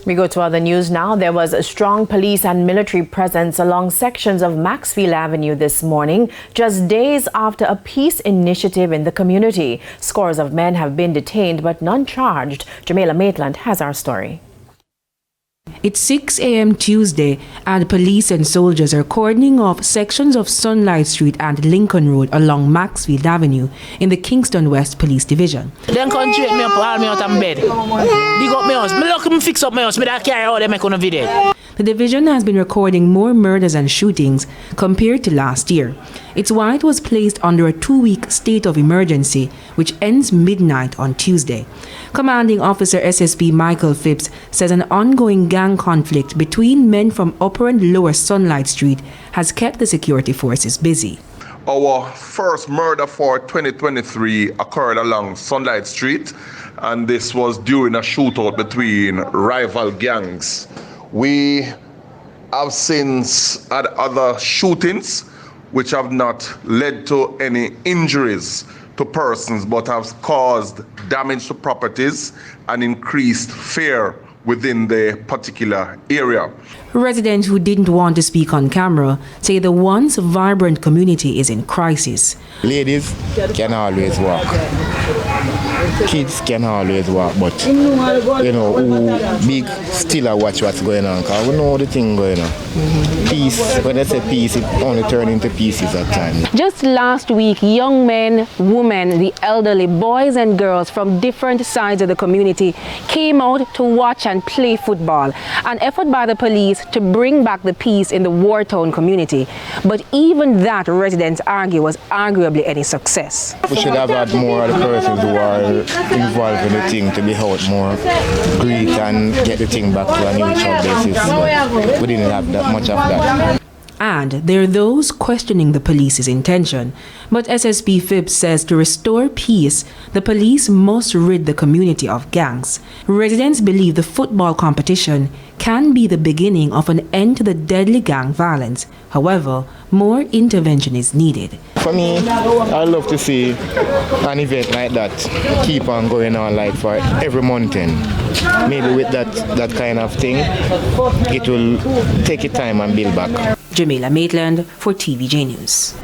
We go to other news now. There was a strong police and military presence along sections of Maxfield Avenue this morning, just days after a peace initiative in the community. Scores of men have been detained but none charged. Jamaica Maitland has our story. It's 6 a.m. Tuesday and police and soldiers are cordoning off sections of Sunlight Street and Lincoln Road along Maxfield Avenue in the Kingston West Police Division. Then come straight me up, haul me out of bed. Dig up my house. Me look me fix up my house. Me that carry all them on video. The division has been recording more murders and shootings compared to last year. It's why it was placed under a 2-week state of emergency, which ends midnight on Tuesday. Commanding Officer SSP Michael Phipps says an ongoing gang conflict between men from Upper and Lower Sunlight Street has kept the security forces busy. Our first murder for 2023 occurred along Sunlight Street, and this was during a shootout between rival gangs. We have since had other shootings which have not led to any injuries to persons but have caused damage to properties and increased fear within the particular area. Residents who didn't want to speak on camera say the once vibrant community is in crisis. Ladies can always walk. Kids can always walk, but who big still watch what's going on, because we know the thing going on. Peace, when they say peace, it only turns into pieces at times. Just last week, young men, women, the elderly, boys and girls from different sides of the community came out to watch and play football, an effort by the police to bring back the peace in the war-torn community. But even that, residents argue, was arguably any success. We should have had more of the persons who are involved in the thing to be out more great and get the thing back to a neutral basis. But we didn't have that much of that. And there are those questioning the police's intention. But SSP Phipps says to restore peace, the police must rid the community of gangs. Residents believe the football competition can be the beginning of an end to the deadly gang violence. However, more intervention is needed. For me, I love to see an event like that keep on going on like for every mountain. Maybe with that kind of thing, it will take its time and build back. Jamaica Maitland for TVJ News.